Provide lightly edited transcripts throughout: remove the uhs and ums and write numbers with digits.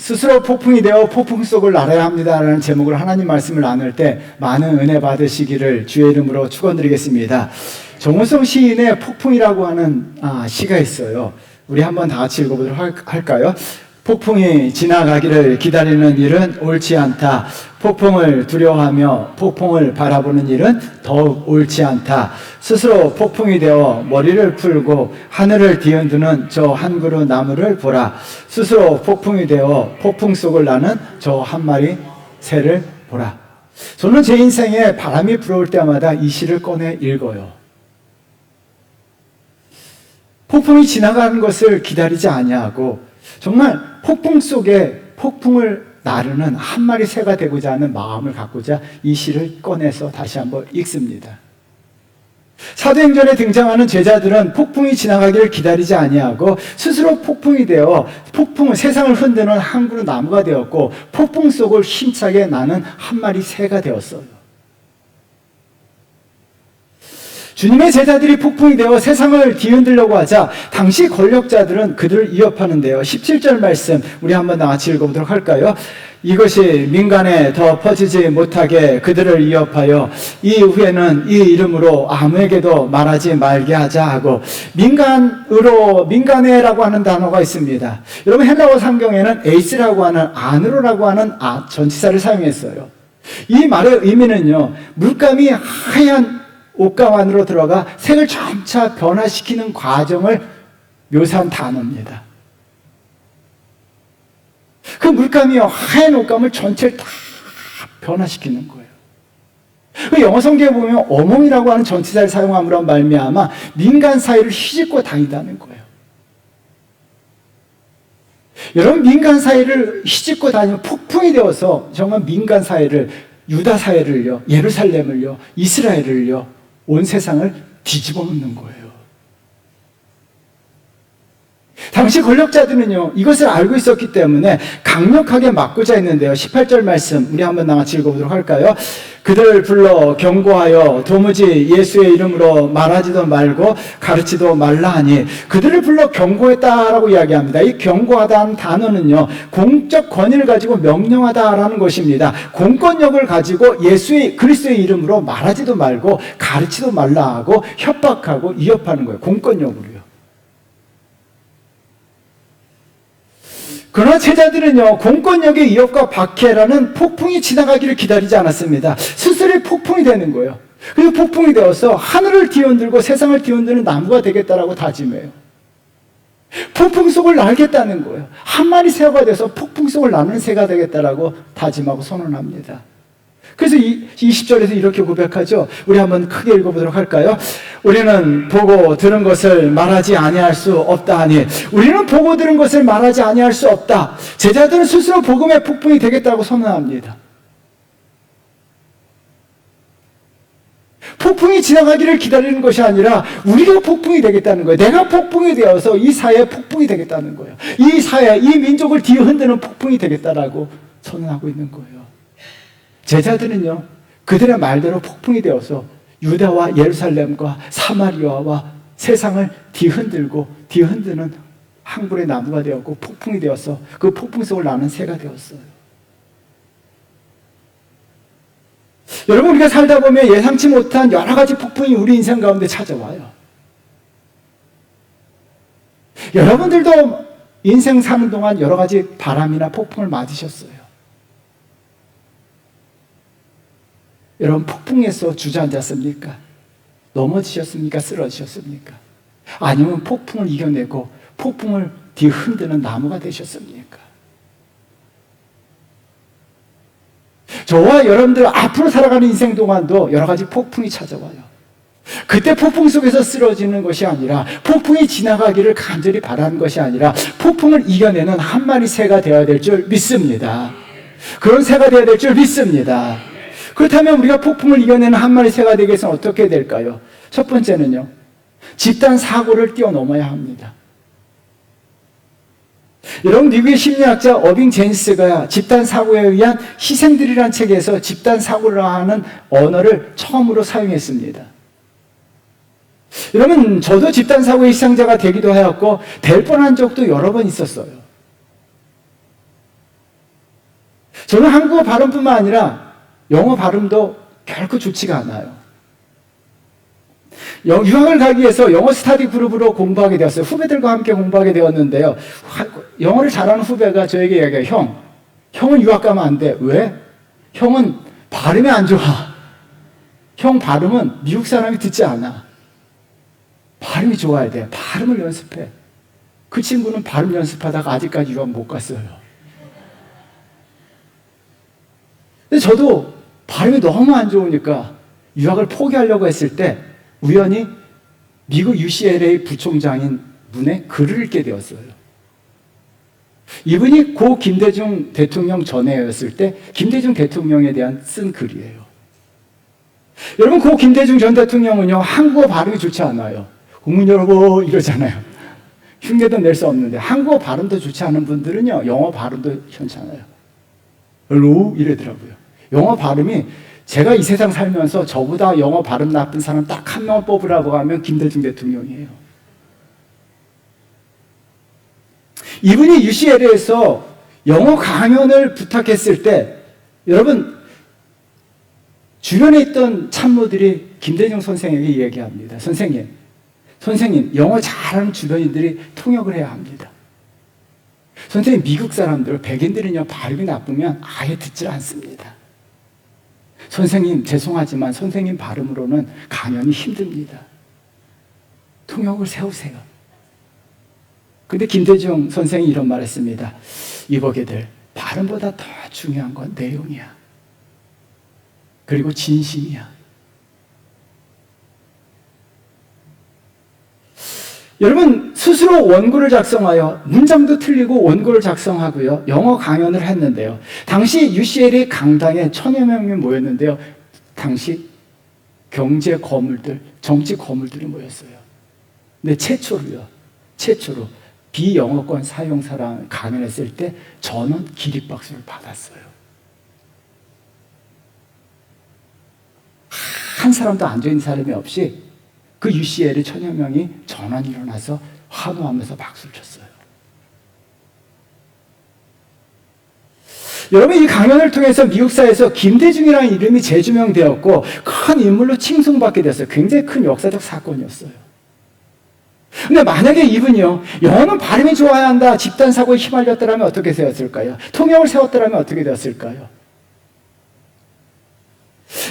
스스로 폭풍이 되어 폭풍 속을 날아야 합니다라는 제목으로 하나님 말씀을 나눌 때 많은 은혜 받으시기를 주의 이름으로 축원드리겠습니다. 정호성 시인의 폭풍이라고 하는 시가 있어요. 우리 한번 다 같이 읽어보도록 할까요? 폭풍이 지나가기를 기다리는 일은 옳지 않다. 폭풍을 두려워하며 폭풍을 바라보는 일은 더욱 옳지 않다. 스스로 폭풍이 되어 머리를 풀고 하늘을 뒤흔드는 저 한 그루 나무를 보라. 스스로 폭풍이 되어 폭풍 속을 나는 저 한 마리 새를 보라. 저는 제 인생에 바람이 불어올 때마다 이 시를 꺼내 읽어요. 폭풍이 지나가는 것을 기다리지 아니하고 정말 폭풍 속에 폭풍을 나르는 한 마리 새가 되고자 하는 마음을 갖고자 이 시를 꺼내서 다시 한번 읽습니다. 사도행전에 등장하는 제자들은 폭풍이 지나가기를 기다리지 아니하고 스스로 폭풍이 되어 세상을 흔드는 한 그루 나무가 되었고 폭풍 속을 힘차게 나는 한 마리 새가 되었어요. 주님의 제자들이 폭풍이 되어 세상을 뒤흔들려고 하자 당시 권력자들은 그들을 위협하는데요. 17절 말씀 우리 한번 같이 읽어보도록 할까요? 이것이 민간에 더 퍼지지 못하게 그들을 위협하여 이후에는 이 이름으로 아무에게도 말하지 말게 하자 하고 민간에라고 하는 단어가 있습니다. 여러분 헬라어 성경에는 에이스라고 하는 안으로라고 하는 전치사를 사용했어요. 이 말의 의미는요. 물감이 하얀 옷감 안으로 들어가 색을 점차 변화시키는 과정을 묘사한 단어입니다. 그 물감이요, 하얀 옷감을 전체를 다 변화시키는 거예요. 그 영어 성경에 보면 어몽이라고 하는 전치사를 사용함으로 말미암아 민간 사회를 휘젓고 다닌다는 거예요. 여러분, 민간 사회를 휘젓고 다니면 폭풍이 되어서 정말 민간 사회를, 유다 사회를요, 예루살렘을요, 이스라엘을요, 온 세상을 뒤집어 놓는 거예요. 당시 권력자들은요, 이것을 알고 있었기 때문에 강력하게 막고자 했는데요. 18절 말씀, 우리 한번 같이 읽어보도록 할까요? 그들을 불러 경고하여 도무지 예수의 이름으로 말하지도 말고 가르치도 말라 하니 그들을 불러 경고했다라고 이야기합니다. 이 경고하다는 단어는요, 공적 권위를 가지고 명령하다라는 것입니다. 공권력을 가지고 그리스도의 이름으로 말하지도 말고 가르치도 말라 하고 협박하고 위협하는 거예요. 공권력으로요. 그러나 제자들은요, 공권력의 위협과 박해라는 폭풍이 지나가기를 기다리지 않았습니다. 스스로의 폭풍이 되는 거예요. 그리고 폭풍이 되어서 하늘을 뒤흔들고 세상을 뒤흔드는 나무가 되겠다라고 다짐해요. 폭풍 속을 날겠다는 거예요. 한 마리 새가 돼서 폭풍 속을 나는 새가 되겠다라고 다짐하고 선언합니다. 그래서 20절에서 이렇게 고백하죠. 우리 한번 크게 읽어보도록 할까요? 우리는 보고 들은 것을 말하지 아니할 수 없다 하니 우리는 보고 들은 것을 말하지 아니할 수 없다. 제자들은 스스로 복음의 폭풍이 되겠다고 선언합니다. 폭풍이 지나가기를 기다리는 것이 아니라 우리가 폭풍이 되겠다는 거예요. 내가 폭풍이 되어서 이 사회의 폭풍이 되겠다는 거예요. 이 사회, 이 민족을 뒤흔드는 폭풍이 되겠다라고 선언하고 있는 거예요. 제자들은요, 그들의 말대로 폭풍이 되어서 유다와 예루살렘과 사마리아와 세상을 뒤흔드는 한 그루의 나무가 되었고 폭풍이 되어서 그 폭풍 속을 나는 새가 되었어요. 여러분, 우리가 살다 보면 예상치 못한 여러 가지 폭풍이 우리 인생 가운데 찾아와요. 여러분들도 인생 사는 동안 여러 가지 바람이나 폭풍을 맞으셨어요. 여러분, 폭풍에서 주저앉았습니까? 넘어지셨습니까? 쓰러지셨습니까? 아니면 폭풍을 이겨내고 폭풍을 뒤흔드는 나무가 되셨습니까? 저와 여러분들 앞으로 살아가는 인생 동안도 여러 가지 폭풍이 찾아와요. 그때 폭풍 속에서 쓰러지는 것이 아니라 폭풍이 지나가기를 간절히 바라는 것이 아니라 폭풍을 이겨내는 한 마리 새가 되어야 될 줄 믿습니다. 그런 새가 되어야 될 줄 믿습니다. 그렇다면 우리가 폭풍을 이겨내는 한 마리 새가 되기 위해서는 어떻게 될까요? 첫 번째는요, 집단 사고를 뛰어넘어야 합니다. 여러분, 미국의 심리학자 어빙 제니스가 집단 사고에 의한 희생들이라는 책에서 집단 사고를 하는 언어를 처음으로 사용했습니다. 여러분, 저도 집단 사고의 희생자가 되기도 하였고 될 뻔한 적도 여러 번 있었어요. 저는 한국어 발음뿐만 아니라 영어 발음도 결코 좋지가 않아요. 유학을 가기 위해서 영어 스터디 그룹으로 공부하게 되었어요. 후배들과 함께 공부하게 되었는데요. 영어를 잘하는 후배가 저에게 얘기해요. 형은 유학 가면 안 돼. 왜? 형은 발음이 안 좋아. 형 발음은 미국 사람이 듣지 않아. 발음이 좋아야 돼. 발음을 연습해. 그 친구는 발음 연습하다가 아직까지 유학 못 갔어요. 근데 저도 발음이 너무 안 좋으니까 유학을 포기하려고 했을 때 우연히 미국 UCLA 부총장인 분의 글을 읽게 되었어요. 이분이 고 김대중 대통령 전해였을 때 김대중 대통령에 대한 쓴 글이에요. 여러분, 고 김대중 전 대통령은요, 한국어 발음이 좋지 않아요. 국민 여러분 이러잖아요. 흉내도 낼 수 없는데, 한국어 발음도 좋지 않은 분들은요, 영어 발음도 현찮아요. 헬로 이러더라고요. 영어 발음이, 제가 이 세상 살면서 저보다 영어 발음 나쁜 사람 딱 한 명 뽑으라고 하면 김대중 대통령이에요. 이분이 UCLA에서 영어 강연을 부탁했을 때, 여러분, 주변에 있던 참모들이 김대중 선생에게 얘기합니다. 선생님, 영어 잘하는 주변인들이 통역을 해야 합니다. 선생님, 미국 사람들, 백인들은요, 발음이 나쁘면 아예 듣질 않습니다. 선생님, 죄송하지만 선생님 발음으로는 강연이 힘듭니다. 통역을 세우세요. 근데 김대중 선생이 이런 말 했습니다. 이보게들, 발음보다 더 중요한 건 내용이야. 그리고 진심이야. 여러분, 스스로 원고를 작성하여 문장도 틀리고 원고를 작성하고요, 영어 강연을 했는데요. 당시 UCLA 강당에 1000여 명이 모였는데요. 당시 경제 거물들, 정치 거물들이 모였어요. 근데 최초로 비영어권 사용사랑 강연했을 때 전원 기립박수를 받았어요. 한 사람도 앉아있는 사람이 없이 그 UCLA 1000여 명이 전원 일어나서 환호하면서 박수를 쳤어요. 여러분, 이 강연을 통해서 미국사에서 김대중이라는 이름이 재조명되었고 큰 인물로 칭송받게 됐어요. 굉장히 큰 역사적 사건이었어요. 근데 만약에 이분이요, 영어는 발음이 좋아야 한다, 집단 사고에 휘말렸더라면 어떻게 되었을까요? 통역을 세웠더라면 어떻게 되었을까요?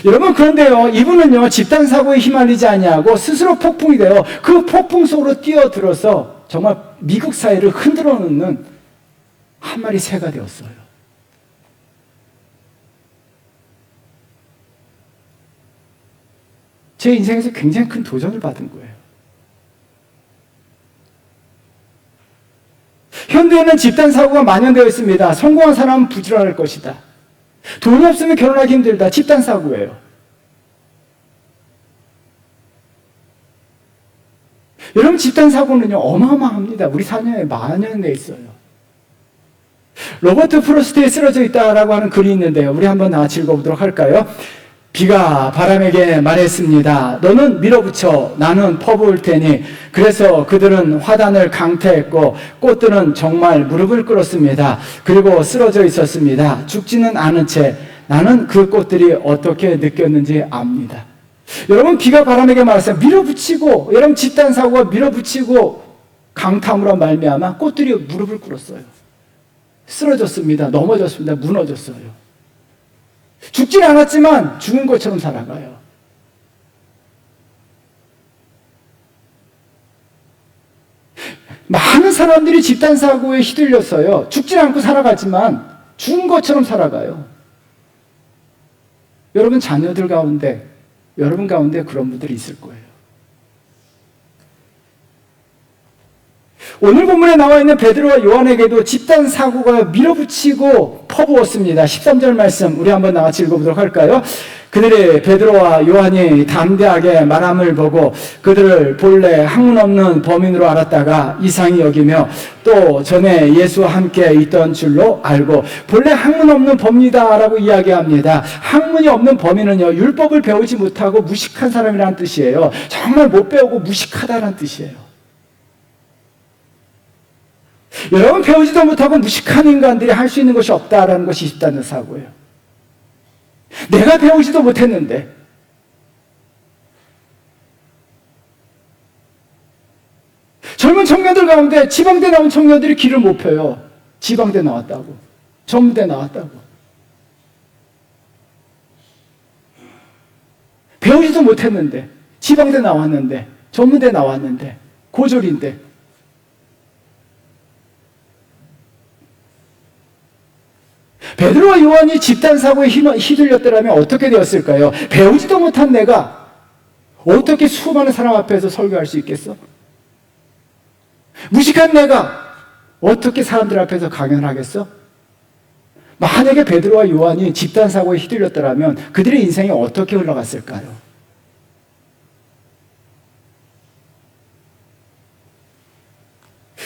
여러분, 그런데요, 이분은요, 집단 사고에 휘말리지 아니하고 스스로 폭풍이 되어 그 폭풍 속으로 뛰어들어서 정말 미국 사회를 흔들어 놓는 한 마리 새가 되었어요. 제 인생에서 굉장히 큰 도전을 받은 거예요. 현대에는 집단 사고가 만연되어 있습니다. 성공한 사람은 부지런할 것이다. 돈이 없으면 결혼하기 힘들다. 집단 사고예요. 여러분, 집단 사고는요, 어마어마합니다. 우리 사회에 만연되어 있어요. 로버트 프로스트의 쓰러져 있다라고 하는 글이 있는데요. 우리 한번 같이 읽어보도록 할까요? 비가 바람에게 말했습니다. 너는 밀어붙여, 나는 퍼부을 테니. 그래서 그들은 화단을 강퇴했고 꽃들은 정말 무릎을 꿇었습니다. 그리고 쓰러져 있었습니다. 죽지는 않은 채 나는 그 꽃들이 어떻게 느꼈는지 압니다. 여러분, 비가 바람에게 말했어요. 밀어붙이고, 여러분, 집단 사고가 밀어붙이고 강탐으로 말미암아 꽃들이 무릎을 꿇었어요. 쓰러졌습니다. 넘어졌습니다. 무너졌어요. 죽진 않았지만 죽은 것처럼 살아가요. 많은 사람들이 집단 사고에 휘둘렸어요. 죽진 않고 살아가지만 죽은 것처럼 살아가요. 여러분 자녀들 가운데, 여러분 가운데 그런 분들이 있을 거예요. 오늘 본문에 나와 있는 베드로와 요한에게도 집단 사고가 밀어붙이고 퍼부었습니다. 13절 말씀 우리 한번 같이 읽어보도록 할까요? 그들이 베드로와 요한이 담대하게 말함을 보고 그들을 본래 학문 없는 범인으로 알았다가 이상히 여기며 또 전에 예수와 함께 있던 줄로 알고, 본래 학문 없는 범이다라고 이야기합니다. 학문이 없는 범인은요, 율법을 배우지 못하고 무식한 사람이라는 뜻이에요. 정말 못 배우고 무식하다는 뜻이에요. 여러분, 배우지도 못하고 무식한 인간들이 할 수 있는 것이 없다라는 것이 집단 사고예요. 내가 배우지도 못했는데, 젊은 청년들 가운데 지방대 나온 청년들이 길을 못 펴요. 지방대 나왔다고, 전문대 나왔다고. 배우지도 못했는데, 지방대 나왔는데, 전문대 나왔는데, 고졸인데. 베드로와 요한이 집단 사고에 휘둘렸더라면 어떻게 되었을까요? 배우지도 못한 내가 어떻게 수많은 사람 앞에서 설교할 수 있겠어? 무식한 내가 어떻게 사람들 앞에서 강연하겠어? 만약에 베드로와 요한이 집단 사고에 휘둘렸더라면 그들의 인생이 어떻게 흘러갔을까요?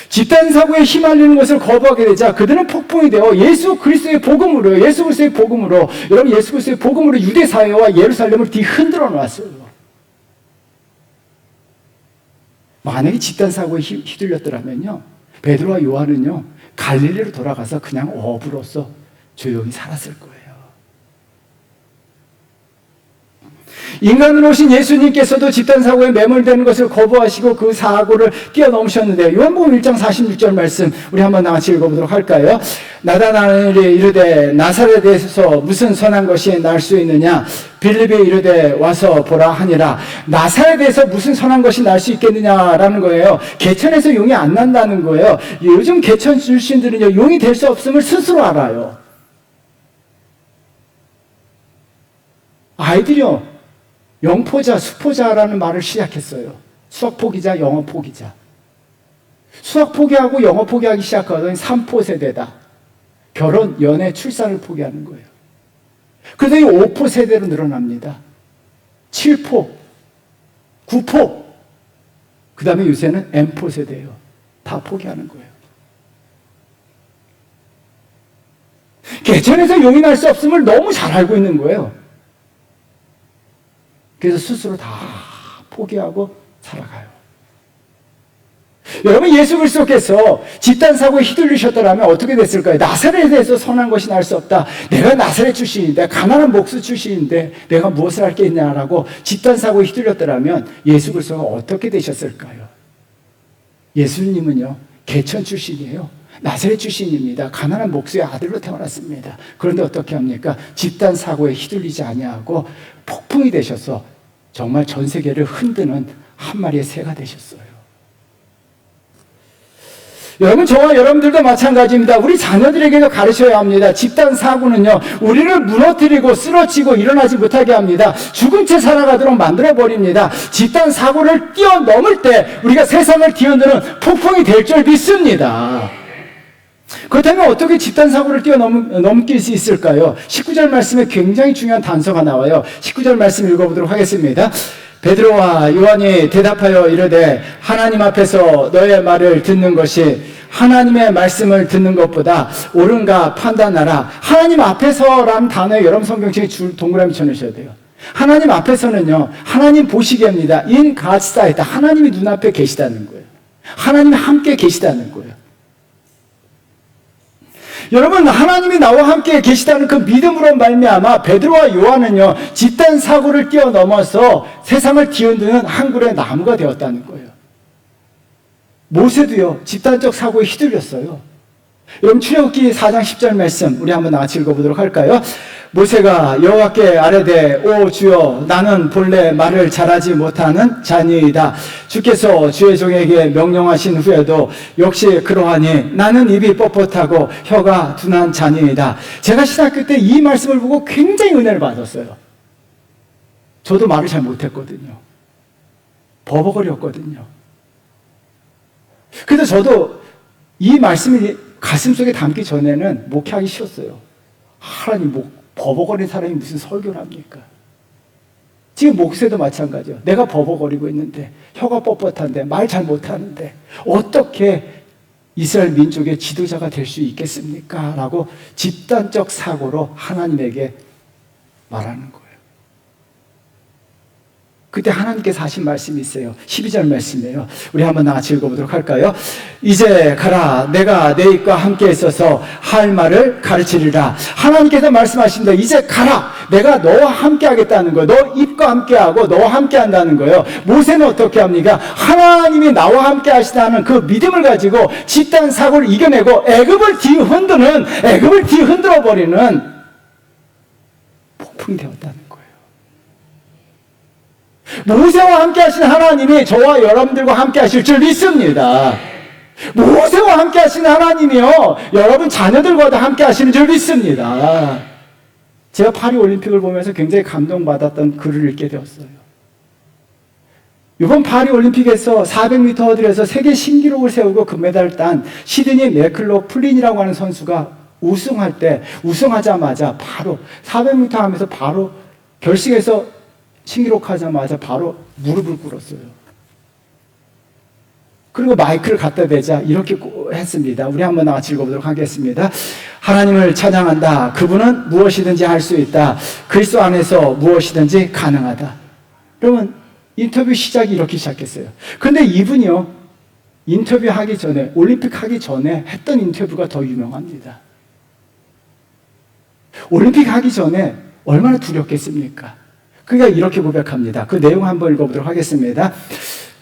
집단 사고에 휘말리는 것을 거부하게 되자 그들은 폭풍이 되어 예수 그리스도의 복음으로, 여러분, 예수 그리스도의 복음으로 유대 사회와 예루살렘을 뒤흔들어 놨어요. 만약에 집단 사고에 휘둘렸더라면요, 베드로와 요한은요, 갈릴리로 돌아가서 그냥 어부로서 조용히 살았을 거예요. 인간으로 오신 예수님께서도 집단 사고에 매몰되는 것을 거부하시고 그 사고를 뛰어넘으셨는데, 요한복음 1장 46절 말씀 우리 한번 같이 읽어보도록 할까요? 나다나엘이 이르되 나사렛에서 무슨 선한 것이 날 수 있느냐? 빌립이 이르되 와서 보라 하니라. 나사렛에서 무슨 선한 것이 날 수 있겠느냐라는 거예요. 개천에서 용이 안 난다는 거예요. 요즘 개천 출신들은요, 용이 될 수 없음을 스스로 알아요. 아이들이요, 영포자, 수포자라는 말을 시작했어요. 수학 포기자, 영어 포기자. 수학 포기하고 영어 포기하기 시작하더니 3포 세대다. 결혼, 연애, 출산을 포기하는 거예요. 그러더니 5포 세대로 늘어납니다. 7포, 9포. 그 다음에 요새는 M포 세대예요. 다 포기하는 거예요. 개천에서 용이 날 수 없음을 너무 잘 알고 있는 거예요. 그래서 스스로 다 포기하고 살아가요. 여러분, 예수 그리스도께서 집단 사고에 휘둘리셨더라면 어떻게 됐을까요? 나사렛에서 선한 것이 날 수 없다. 내가 나사렛 출신인데, 가난한 목수 출신인데 내가 무엇을 할 게 있냐라고 집단 사고에 휘둘렸더라면 예수 그리스도가 어떻게 되셨을까요? 예수님은요, 개천 출신이에요. 나사렛 출신입니다. 가난한 목수의 아들로 태어났습니다. 그런데 어떻게 합니까? 집단 사고에 휘둘리지 아니하고 폭풍이 되셔서 정말 전 세계를 흔드는 한 마리의 새가 되셨어요. 여러분, 저와 여러분들도 마찬가지입니다. 우리 자녀들에게도 가르쳐야 합니다. 집단 사고는요, 우리를 무너뜨리고 쓰러지고 일어나지 못하게 합니다. 죽은 채 살아가도록 만들어버립니다. 집단 사고를 뛰어넘을 때 우리가 세상을 뒤흔드는 폭풍이 될 줄 믿습니다. 그렇다면 어떻게 집단 사고를 뛰어넘길 수 있을까요? 19절 말씀에 굉장히 중요한 단서가 나와요. 19절 말씀 읽어보도록 하겠습니다. 베드로와 요한이 대답하여 이르되 하나님 앞에서 너의 말을 듣는 것이 하나님의 말씀을 듣는 것보다 옳은가 판단하라. 하나님 앞에서라는 단어에 여러분 성경책에 동그라미 쳐놓으셔야 돼요. 하나님 앞에서는요, 하나님 보시기입니다. In God's sight. 하나님이 눈앞에 계시다는 거예요. 하나님이 함께 계시다는 거예요. 여러분, 하나님이 나와 함께 계시다는 그 믿음으로 말미암아 베드로와 요한은요, 집단 사고를 뛰어넘어서 세상을 뒤흔드는 한 그루의 나무가 되었다는 거예요. 모세도요, 집단적 사고에 휘둘렸어요. 여러분, 출애굽기 4장 10절 말씀 우리 한번 같이 읽어보도록 할까요? 모세가 여호와께 아뢰되 오 주여, 나는 본래 말을 잘하지 못하는 자니이다. 주께서 주의 종에게 명령하신 후에도 역시 그러하니 나는 입이 뻣뻣하고 혀가 둔한 자니이다. 제가 신학교 때 이 말씀을 보고 굉장히 은혜를 받았어요. 저도 말을 잘 못했거든요. 버벅거렸거든요. 그래서 저도 이 말씀이 가슴속에 담기 전에는 목회하기 싫었어요. 하나님, 버벅거리는 사람이 무슨 설교를 합니까? 지금 목사도 마찬가지요. 내가 버벅거리고 있는데, 혀가 뻣뻣한데, 말 잘 못하는데 어떻게 이스라엘 민족의 지도자가 될 수 있겠습니까? 라고 집단적 사고로 하나님에게 말하는 거예요. 그때 하나님께서 하신 말씀이 있어요. 12절 말씀이에요. 우리 한번 같이 읽어보도록 할까요? 이제 가라. 내가 내 입과 함께 있어서 할 말을 가르치리라. 하나님께서 말씀하십니다. 이제 가라. 내가 너와 함께 하겠다는 거예요. 너 입과 함께 하고 너와 함께 한다는 거예요. 모세는 어떻게 합니까? 하나님이 나와 함께 하시다는 그 믿음을 가지고 집단 사고를 이겨내고 애굽을 뒤흔들어 버리는 폭풍이 되었다는 거예요. 모세와 함께 하신 하나님이 저와 여러분들과 함께 하실 줄 믿습니다. 모세와 함께 하신 하나님이요, 여러분 자녀들과도 함께 하시는 줄 믿습니다. 제가 파리 올림픽을 보면서 굉장히 감동받았던 글을 읽게 되었어요. 이번 파리 올림픽에서 400m 허들에서 세계 신기록을 세우고 금메달을 딴 시드니 맥클로플린이라고 하는 선수가 우승하자마자 바로 400m 하면서 바로 결승에서 신기록하자마자 바로 무릎을 꿇었어요. 그리고 마이크를 갖다 대자 이렇게 했습니다. 우리 한번 같이 읽어보도록 하겠습니다. 하나님을 찬양한다. 그분은 무엇이든지 할 수 있다. 그리스도 안에서 무엇이든지 가능하다. 여러분, 인터뷰 시작이 이렇게 시작했어요. 근데 이분이요, 인터뷰하기 전에, 올림픽 하기 전에 했던 인터뷰가 더 유명합니다. 올림픽 하기 전에 얼마나 두렵겠습니까? 그러니까 이렇게 고백합니다. 그 내용 한번 읽어보도록 하겠습니다.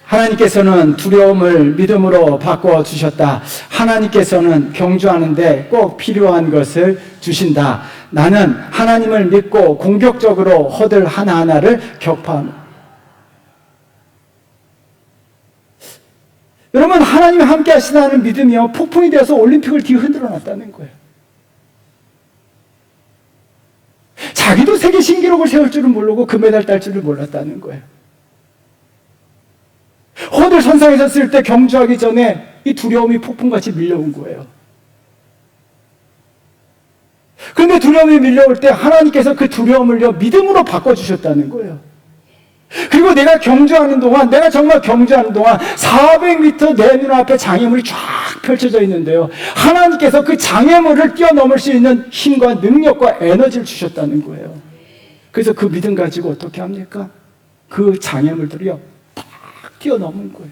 하나님께서는 두려움을 믿음으로 바꿔주셨다. 하나님께서는 경주하는데 꼭 필요한 것을 주신다. 나는 하나님을 믿고 공격적으로 허들 하나하나를 격파합니다. 여러분, 하나님이 함께 하시다는 믿음이요, 폭풍이 되어서 올림픽을 뒤흔들어 놨다는 거예요. 자기도 세계 신기록을 세울 줄은 모르고 금메달 딸 줄을 몰랐다는 거예요. 허들 선상에 섰을 때 경주하기 전에 이 두려움이 폭풍같이 밀려온 거예요. 그런데 두려움이 밀려올 때 하나님께서 그 두려움을요, 믿음으로 바꿔주셨다는 거예요. 그리고 내가 정말 경주하는 동안 400m 내 눈앞에 장애물이 쫙 펼쳐져 있는데요, 하나님께서 그 장애물을 뛰어넘을 수 있는 힘과 능력과 에너지를 주셨다는 거예요. 그래서 그 믿음 가지고 어떻게 합니까? 그 장애물들이요, 딱 뛰어넘은 거예요.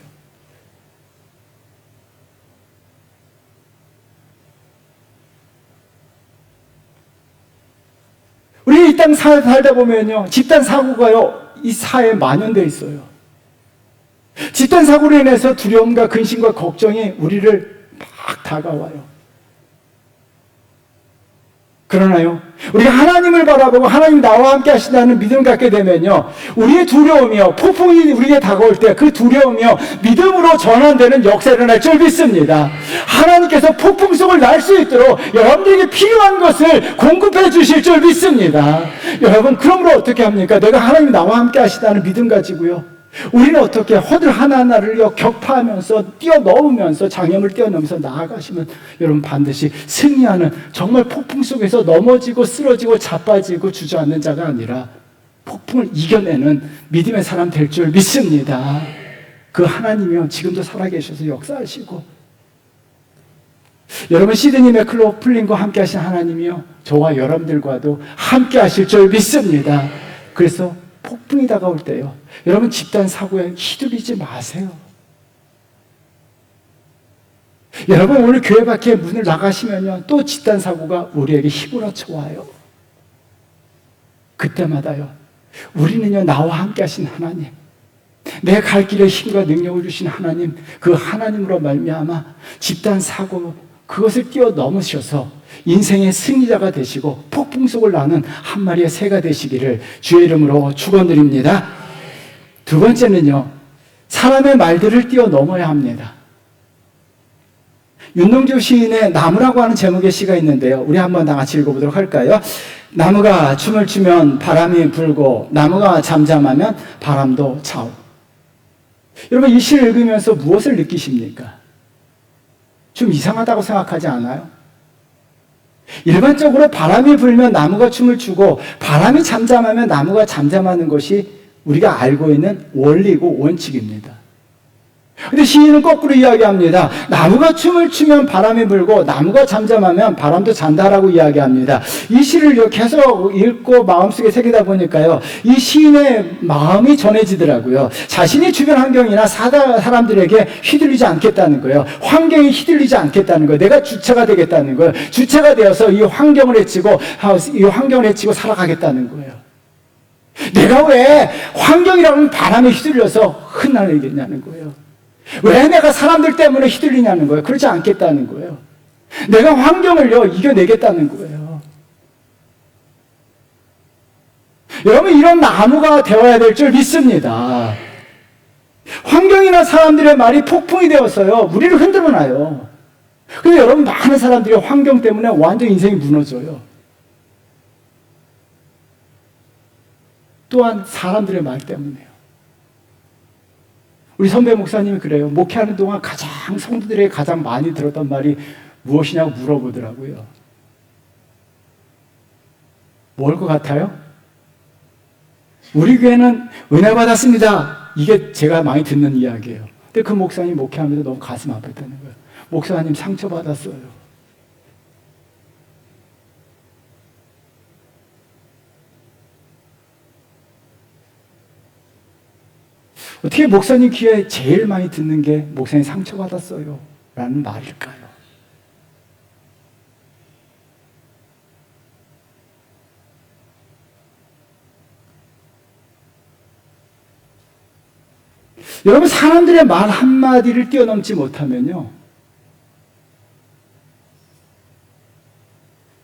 우리 이 땅 살다 보면요, 집단 사고가요, 이 사회에 만연되어 있어요. 집단 사고로 인해서 두려움과 근심과 걱정이 우리를 막 다가와요. 그러나요, 우리가 하나님을 바라보고 하나님 나와 함께 하신다는 믿음 갖게 되면요, 우리의 두려움이요, 폭풍이 우리에게 다가올 때 그 두려움이요, 믿음으로 전환되는 역사를 일어날 줄 믿습니다. 하나님께서 폭풍 속을 날 수 있도록 여러분들에게 필요한 것을 공급해 주실 줄 믿습니다. 여러분, 그러므로 어떻게 합니까? 내가 하나님 나와 함께 하시다는 믿음 가지고요, 우리는 어떻게 허들 하나하나를 격파하면서 뛰어넘으면서 장애물 뛰어넘으면서 나아가시면 여러분 반드시 승리하는, 정말 폭풍 속에서 넘어지고 쓰러지고 자빠지고 주저앉는 자가 아니라 폭풍을 이겨내는 믿음의 사람 될 줄 믿습니다. 그 하나님이요, 지금도 살아계셔서 역사하시고, 여러분 시드니 맥클로플린과 함께 하신 하나님이요, 저와 여러분들과도 함께 하실 줄 믿습니다. 그래서 폭풍이 다가올 때요, 여러분 집단 사고에 휘둘리지 마세요. 여러분 오늘 교회 밖에 문을 나가시면요, 또 집단 사고가 우리에게 휘몰아쳐 와요. 그때마다요, 우리는요, 나와 함께 하신 하나님, 내 갈 길에 힘과 능력을 주신 하나님, 그 하나님으로 말미암아 집단 사고 그것을 뛰어넘으셔서 인생의 승리자가 되시고 폭풍 속을 나는 한 마리의 새가 되시기를 주의 이름으로 축원드립니다. 두 번째는요, 사람의 말들을 뛰어넘어야 합니다. 윤동주 시인의 나무라고 하는 제목의 시가 있는데요, 우리 한번 다 같이 읽어보도록 할까요? 나무가 춤을 추면 바람이 불고 나무가 잠잠하면 바람도 차오. 여러분 이 시를 읽으면서 무엇을 느끼십니까? 좀 이상하다고 생각하지 않아요? 일반적으로 바람이 불면 나무가 춤을 추고 바람이 잠잠하면 나무가 잠잠하는 것이 우리가 알고 있는 원리고 원칙입니다. 근데 시인은 거꾸로 이야기합니다. 나무가 춤을 추면 바람이 불고 나무가 잠잠하면 바람도 잔다라고 이야기합니다. 이 시를 계속 읽고 마음속에 새기다 보니까요, 이 시인의 마음이 전해지더라고요. 자신이 주변 환경이나 사람들에게 휘둘리지 않겠다는 거예요. 환경에 휘둘리지 않겠다는 거예요. 내가 주체가 되겠다는 거예요. 주체가 되어서 이 환경을 헤치고 살아가겠다는 거예요. 내가 왜 환경이라는 바람에 휘둘려서 흩날리겠냐는 거예요. 왜 내가 사람들 때문에 휘둘리냐는 거예요. 그렇지 않겠다는 거예요. 내가 환경을요, 이겨내겠다는 거예요. 여러분, 이런 나무가 되어야 될 줄 믿습니다. 환경이나 사람들의 말이 폭풍이 되어서요, 우리를 흔들어 놔요. 그래서 여러분, 많은 사람들이 환경 때문에 완전 인생이 무너져요. 또한 사람들의 말 때문에요. 우리 선배 목사님이 그래요. 목회하는 동안 성도들에게 가장 많이 들었던 말이 무엇이냐고 물어보더라고요. 뭘 것 같아요? 우리 교회는 은혜 받았습니다. 이게 제가 많이 듣는 이야기예요. 근데 그 목사님 목회하면서 너무 가슴 아팠다는 거예요. 목사님 상처받았어요. 어떻게 목사님 귀에 제일 많이 듣는 게 목사님 상처받았어요 라는 말일까요? 여러분, 사람들의 말 한마디를 뛰어넘지 못하면요,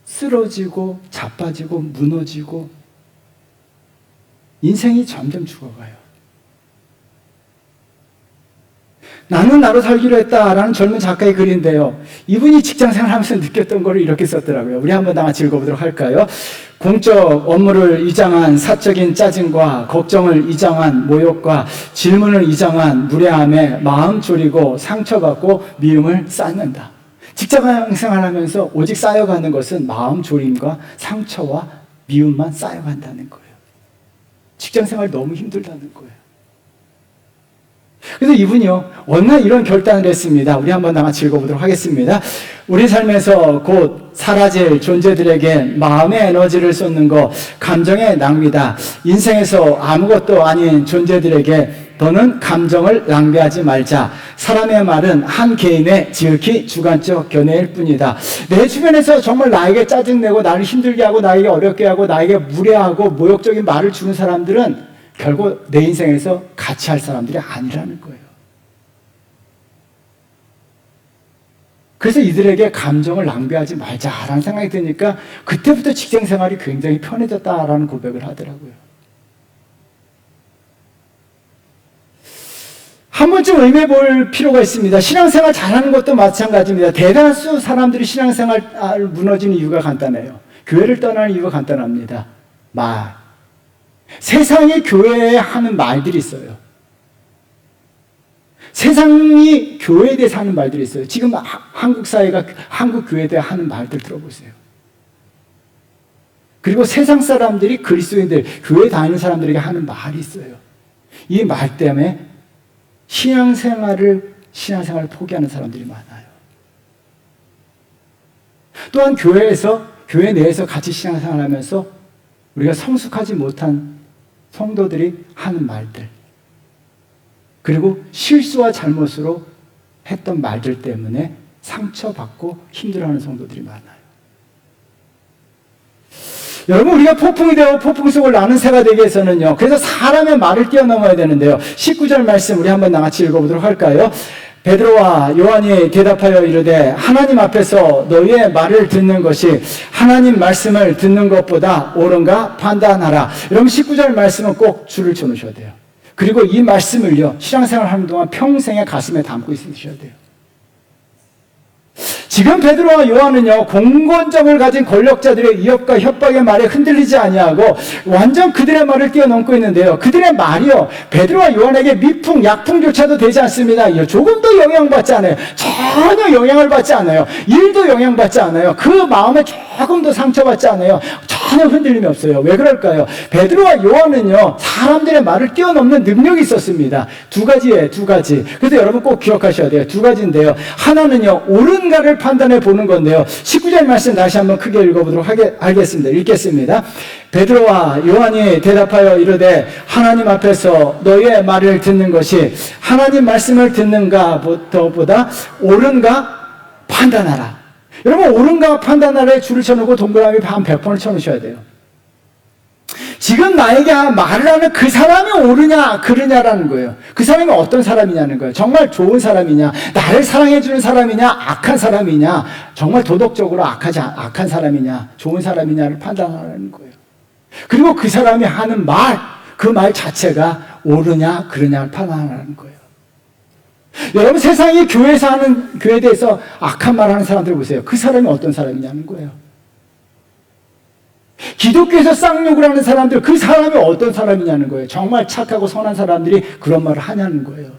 쓰러지고 자빠지고 무너지고 인생이 점점 죽어가요. 나는 나로 살기로 했다라는 젊은 작가의 글인데요, 이분이 직장생활 하면서 느꼈던 거를 이렇게 썼더라고요. 우리 한번 다 같이 읽어보도록 할까요? 공적 업무를 이장한 사적인 짜증과 걱정을 이장한 모욕과 질문을 이장한 무례함에 마음 졸이고 상처받고 미움을 쌓는다. 직장생활 하면서 오직 쌓여가는 것은 마음 졸임과 상처와 미움만 쌓여간다는 거예요. 직장생활 너무 힘들다는 거예요. 그래서 이분이요, 어느 날 이런 결단을 했습니다. 우리 한번 다 같이 읽어보도록 하겠습니다. 우리 삶에서 곧 사라질 존재들에게 마음의 에너지를 쏟는 거 감정의 낭비다. 인생에서 아무것도 아닌 존재들에게 더는 감정을 낭비하지 말자. 사람의 말은 한 개인의 지극히 주관적 견해일 뿐이다. 내 주변에서 정말 나에게 짜증내고 나를 힘들게 하고 나에게 어렵게 하고 나에게 무례하고 모욕적인 말을 주는 사람들은 결국 내 인생에서 같이 할 사람들이 아니라는 거예요. 그래서 이들에게 감정을 낭비하지 말자라는 생각이 드니까 그때부터 직장 생활이 굉장히 편해졌다라는 고백을 하더라고요. 한 번쯤 의미해 볼 필요가 있습니다. 신앙생활 잘하는 것도 마찬가지입니다. 대다수 사람들이 신앙생활 무너지는 이유가 간단해요. 교회를 떠나는 이유가 간단합니다. 말. 세상이 교회에 하는 말들이 있어요. 세상이 교회에 대해서 하는 말들이 있어요. 지금 한국 사회가 한국 교회에 대해 하는 말들 들어보세요. 그리고 세상 사람들이 그리스도인들, 교회 다니는 사람들에게 하는 말이 있어요. 이 말 때문에 신앙생활을 포기하는 사람들이 많아요. 또한 교회 내에서 같이 신앙생활을 하면서 우리가 성숙하지 못한 성도들이 하는 말들, 그리고 실수와 잘못으로 했던 말들 때문에 상처받고 힘들어하는 성도들이 많아요. 여러분, 우리가 폭풍이 되고 폭풍 속을 나는 새가 되기 위해서는요, 그래서 사람의 말을 뛰어넘어야 되는데요, 19절 말씀 우리 한번 같이 읽어보도록 할까요? 베드로와 요한이 대답하여 이르되 하나님 앞에서 너희의 말을 듣는 것이 하나님 말씀을 듣는 것보다 옳은가 판단하라. 여러분, 19절 말씀은 꼭 줄을 쳐놓으셔야 돼요. 그리고 이 말씀을요, 신앙생활 하는 동안 평생에 가슴에 담고 있으셔야 돼요. 지금 베드로와 요한은요, 공권력을 가진 권력자들의 위협과 협박의 말에 흔들리지 아니하고 완전 그들의 말을 뛰어넘고 있는데요, 그들의 말이요, 베드로와 요한에게 미풍, 약풍조차도 되지 않습니다. 조금도 영향받지 않아요. 전혀 영향을 받지 않아요. 일도 영향받지 않아요. 그 마음에 조금도 상처받지 않아요. 전혀 흔들림이 없어요. 왜 그럴까요? 베드로와 요한은요, 사람들의 말을 뛰어넘는 능력이 있었습니다. 두 가지예요, 두 가지. 그래서 여러분 꼭 기억하셔야 돼요. 두 가지인데요. 하나는요, 옳은가를 판단해 보는 건데요. 19절 말씀 다시 한번 크게 읽어보도록 하겠습니다. 읽겠습니다. 베드로와 요한이 대답하여 이르되 하나님 앞에서 너희의 말을 듣는 것이 하나님 말씀을 듣는가보다 옳은가 판단하라. 여러분, 옳은가 판단하라에 줄을 쳐놓고 동그라미 한 100번을 쳐놓으셔야 돼요. 지금 나에게 말을 하는 그 사람이 옳으냐 그르냐라는 거예요. 그 사람이 어떤 사람이냐는 거예요. 정말 좋은 사람이냐, 나를 사랑해주는 사람이냐, 악한 사람이냐, 정말 도덕적으로 악한 사람이냐, 좋은 사람이냐를 판단하라는 거예요. 그리고 그 사람이 하는 말, 그 말 자체가 옳으냐 그르냐를 판단하라는 거예요. 여러분, 세상이 교회에서 하는, 교회에 대해서 악한 말 하는 사람들 보세요. 그 사람이 어떤 사람이냐는 거예요. 기독교에서 쌍욕을 하는 사람들, 그 사람이 어떤 사람이냐는 거예요. 정말 착하고 선한 사람들이 그런 말을 하냐는 거예요.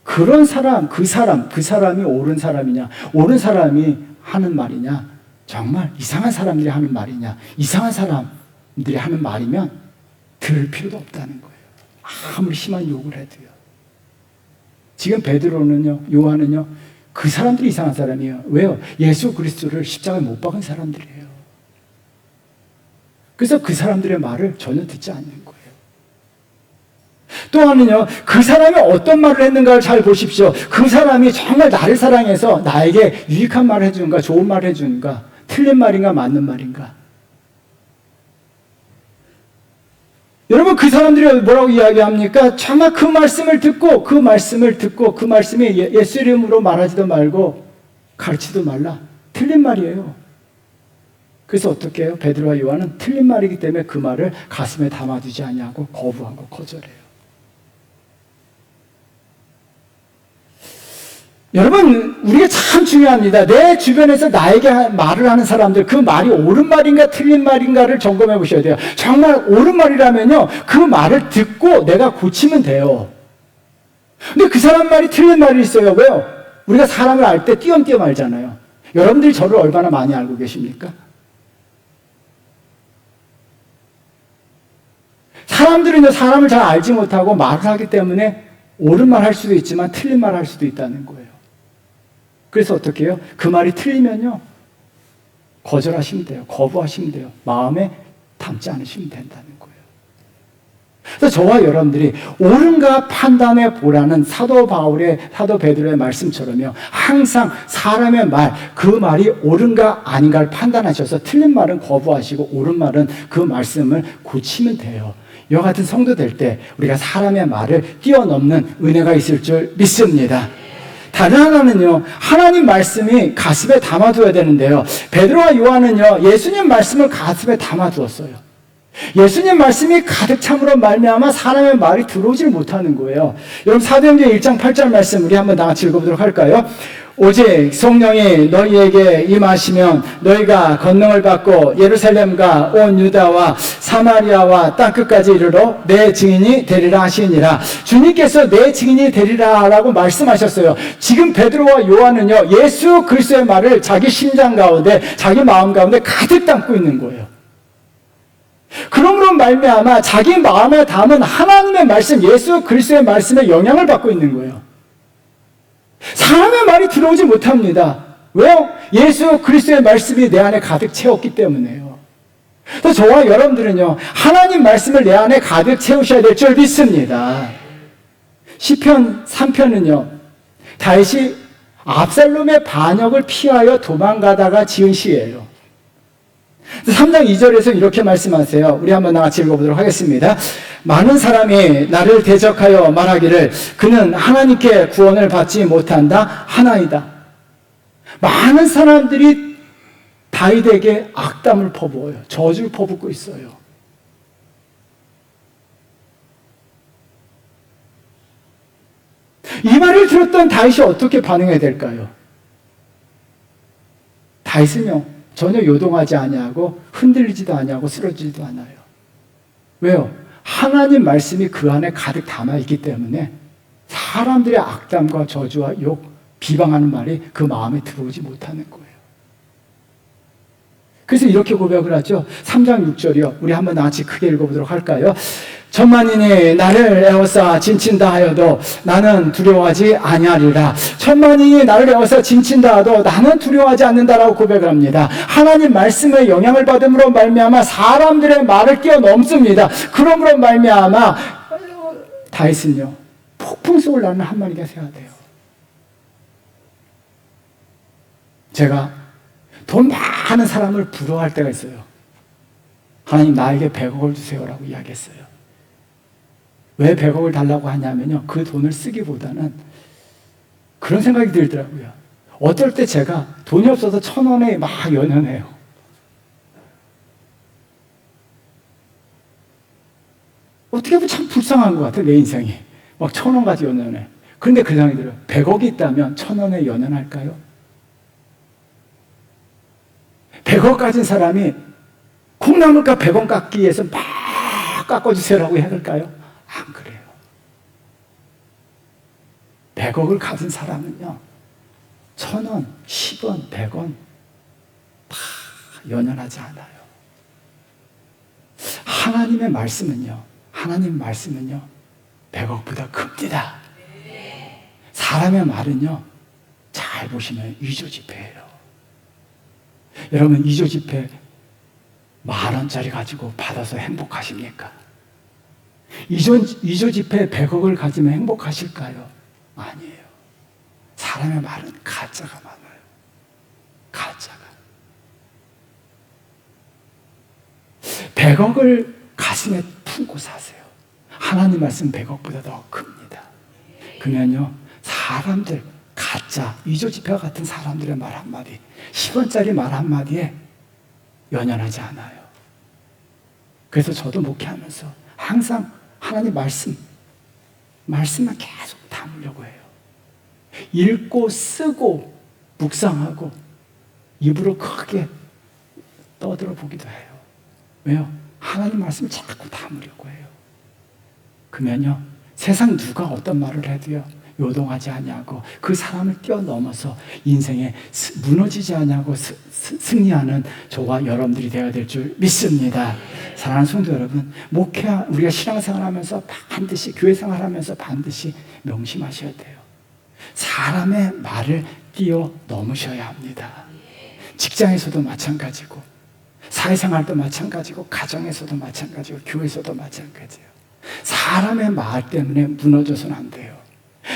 그런 사람, 그 사람이 옳은 사람이냐, 옳은 사람이 하는 말이냐, 정말 이상한 사람들이 하는 말이냐, 이상한 사람들이 하는 말이면 들을 필요도 없다는 거예요. 아무리 심한 욕을 해도요. 지금 베드로는요, 요한은요, 그 사람들이 이상한 사람이에요. 왜요? 예수 그리스도를 십자가에 못 박은 사람들이에요. 그래서 그 사람들의 말을 전혀 듣지 않는 거예요. 또 하나는요, 그 사람이 어떤 말을 했는가를 잘 보십시오. 그 사람이 정말 나를 사랑해서 나에게 유익한 말을 해주는가, 좋은 말을 해주는가, 틀린 말인가, 맞는 말인가. 여러분, 그 사람들이 뭐라고 이야기합니까? 정말 그 말씀을 듣고 그 말씀이 예수 이름으로 말하지도 말고 가르치도 말라. 틀린 말이에요. 그래서 어떻게 해요? 베드로와 요한은 틀린 말이기 때문에 그 말을 가슴에 담아두지 아니하고 거부하고 거절해요. 여러분, 우리가 참 중요합니다. 내 주변에서 나에게 말을 하는 사람들, 그 말이 옳은 말인가 틀린 말인가를 점검해 보셔야 돼요. 정말 옳은 말이라면요, 그 말을 듣고 내가 고치면 돼요. 근데 그 사람 말이 틀린 말이 있어요. 왜요? 우리가 사람을 알 때 띄엄띄엄 알잖아요. 여러분들이 저를 얼마나 많이 알고 계십니까? 사람들은요, 사람을 잘 알지 못하고 말을 하기 때문에 옳은 말 할 수도 있지만 틀린 말 할 수도 있다는 거예요. 그래서 어떻게 해요? 그 말이 틀리면요, 거절하시면 돼요. 거부하시면 돼요. 마음에 담지 않으시면 된다는 거예요. 그래서 저와 여러분들이 옳은가 판단해 보라는 사도 베드로의 말씀처럼요, 항상 사람의 말, 그 말이 옳은가 아닌가를 판단하셔서 틀린 말은 거부하시고 옳은 말은 그 말씀을 고치면 돼요. 이와 같은 성도 될 때 우리가 사람의 말을 뛰어넘는 은혜가 있을 줄 믿습니다. 다른 하나는요, 하나님 말씀이 가슴에 담아두어야 되는데요, 베드로와 요한은요, 예수님 말씀을 가슴에 담아두었어요. 예수님 말씀이 가득 참으로 말미암아 사람의 말이 들어오질 못하는 거예요. 여러분, 사도행전 1장 8절 말씀 우리 한번 다 같이 읽어보도록 할까요? 오직 성령이 너희에게 임하시면 너희가 권능을 받고 예루살렘과 온 유다와 사마리아와 땅끝까지 이르러 내 증인이 되리라 하시니라. 주님께서 내 증인이 되리라 라고 말씀하셨어요. 지금 베드로와 요한은요, 예수 그리스도의 말을 자기 심장 가운데, 자기 마음 가운데 가득 담고 있는 거예요. 그러므로 말미암아 자기 마음에 담은 하나님의 말씀, 예수 그리스도의 말씀에 영향을 받고 있는 거예요. 사람의 말이 들어오지 못합니다. 왜요? 예수 그리스도의 말씀이 내 안에 가득 채웠기 때문에요. 그래서 저와 여러분들은요, 하나님 말씀을 내 안에 가득 채우셔야 될 줄 믿습니다. 시편 3편은요, 다윗이 압살롬의 반역을 피하여 도망가다가 지은 시예요. 3장 2절에서 이렇게 말씀하세요. 우리 한번 같이 읽어보도록 하겠습니다. 많은 사람이 나를 대적하여 말하기를 그는 하나님께 구원을 받지 못한다 하나이다. 많은 사람들이 다윗에게 악담을 퍼부어요. 저주를 퍼붓고 있어요. 이 말을 들었던 다윗이 어떻게 반응해야 될까요? 다윗은요, 전혀 요동하지 아니하고 흔들리지도 아니하고 쓰러지지도 않아요. 왜요? 하나님 말씀이 그 안에 가득 담아 있기 때문에 사람들의 악담과 저주와 욕 비방하는 말이 그 마음에 들어오지 못하는 거예요. 그래서 이렇게 고백을 하죠. 3장 6절이요. 우리 한번 같이 크게 읽어보도록 할까요? 천만인이 나를 에워싸 진친다 하여도 나는 두려워하지 아니하리라. 천만인이 나를 에워싸 진친다 하도 나는 두려워하지 않는다라고 고백을 합니다. 하나님 말씀의 영향을 받음으로 말미암아 사람들의 말을 뛰어넘습니다. 그러므로 말미암아 다윗은요, 폭풍 속을 나는 한 마리가 새야 돼요. 제가 돈 많은 사람을 부러워할 때가 있어요. 하나님 나에게 100억을 주세요라고 이야기했어요. 왜 100억을 달라고 하냐면요, 그 돈을 쓰기보다는 그런 생각이 들더라고요. 어떨 때 제가 돈이 없어서 1,000원에 막 연연해요. 어떻게 보면 참 불쌍한 것 같아요, 내 인생이. 막 1,000원 가지고 연연해. 그런데 그 생각이 들어요. 100억이 있다면 1,000원에 연연할까요? 100억 가진 사람이 콩나물값 100원 깎기 위해서 막 깎아주세요라고 해야 될까요? 안 그래요. 100억을 가진 사람은요, 1,000원, 10원, 100원 다 연연하지 않아요. 하나님의 말씀은요, 하나님 말씀은요 100억보다 큽니다. 사람의 말은요, 잘 보시면 위조지폐예요. 여러분, 위조지폐 10,000원짜리 가지고 받아서 행복하십니까? 위조지폐 100억을 가지면 행복하실까요? 아니에요. 사람의 말은 가짜가 많아요. 가짜가. 100억을 가슴에 품고 사세요. 하나님 말씀 100억보다 더 큽니다. 그러면요, 사람들, 가짜, 위조지폐와 같은 사람들의 말 한마디, 10원짜리 말 한마디에 연연하지 않아요. 그래서 저도 목회하면서 항상 하나님 말씀만 계속 담으려고 해요. 읽고 쓰고 묵상하고 입으로 크게 떠들어 보기도 해요. 왜요? 하나님 말씀을 자꾸 담으려고 해요. 그러면요, 세상 누가 어떤 말을 해도요, 요동하지 아니하고 그 사람을 뛰어넘어서 인생에 무너지지 아니하고 승리하는 저와 여러분들이 되어야 될 줄 믿습니다. 사랑하는 성도 여러분, 우리가 신앙생활하면서 반드시, 교회생활하면서 반드시 명심하셔야 돼요. 사람의 말을 뛰어넘으셔야 합니다. 직장에서도 마찬가지고, 사회생활도 마찬가지고, 가정에서도 마찬가지고, 교회에서도 마찬가지예요. 사람의 말 때문에 무너져서는 안 돼요.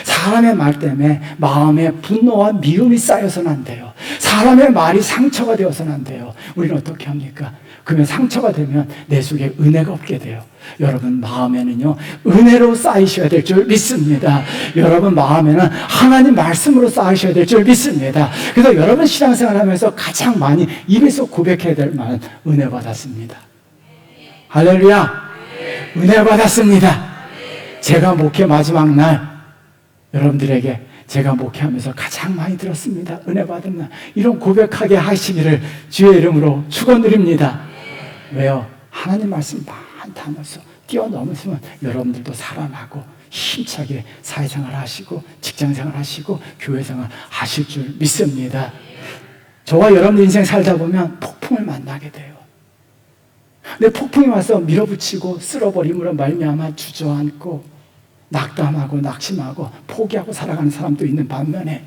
사람의 말 때문에 마음에 분노와 미움이 쌓여서는 안 돼요. 사람의 말이 상처가 되어서는 안 돼요. 우리는 어떻게 합니까? 그러면 상처가 되면 내 속에 은혜가 없게 돼요. 여러분 마음에는요, 은혜로 쌓이셔야 될 줄 믿습니다. 여러분 마음에는 하나님 말씀으로 쌓이셔야 될 줄 믿습니다. 그래서 여러분 신앙생활하면서 가장 많이 입에서 고백해야 될 말은 은혜 받았습니다. 할렐루야! 은혜 받았습니다. 제가 목회 마지막 날 여러분들에게 제가 목회하면서 가장 많이 들었습니다. 은혜 받은 날. 이런 고백하게 하시기를 주의 이름으로 축원드립니다. 왜요? 하나님 말씀 많이 담아서 뛰어넘으시면 여러분들도 살아나고 힘차게 사회생활 하시고 직장생활 하시고 교회생활 하실 줄 믿습니다. 저와 여러분들 인생 살다 보면 폭풍을 만나게 돼요. 근데 폭풍이 와서 밀어붙이고 쓸어버림으로 말미암아 주저앉고 낙담하고 낙심하고 포기하고 살아가는 사람도 있는 반면에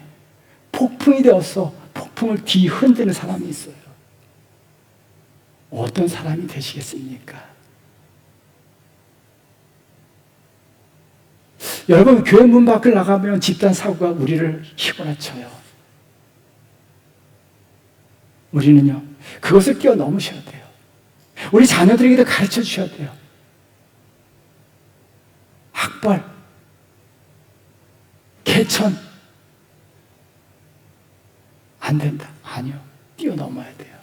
폭풍이 되어서 폭풍을 뒤흔드는 사람이 있어요. 어떤 사람이 되시겠습니까? 여러분, 교회 문 밖을 나가면 집단 사고가 우리를 휘몰아쳐요. 우리는요, 그것을 뛰어넘으셔야 돼요. 우리 자녀들에게도 가르쳐 주셔야 돼요. 학벌, 개천 안 된다. 아니요. 뛰어넘어야 돼요.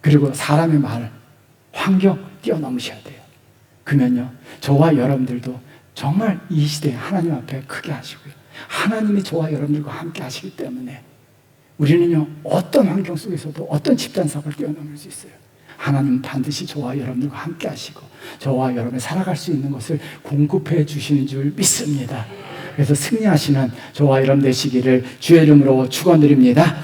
그리고 사람의 말, 환경 뛰어넘으셔야 돼요. 그러면요, 저와 여러분들도 정말 이 시대에 하나님 앞에 크게 하시고요, 하나님이 저와 여러분들과 함께 하시기 때문에 우리는요, 어떤 환경 속에서도 어떤 집단 사고를 뛰어넘을 수 있어요. 하나님은 반드시 저와 여러분들과 함께 하시고 저와 여러분이 살아갈 수 있는 것을 공급해 주시는 줄 믿습니다. 그래서 승리하시는 저와 여러분 되시기를 주의 이름으로 축원드립니다.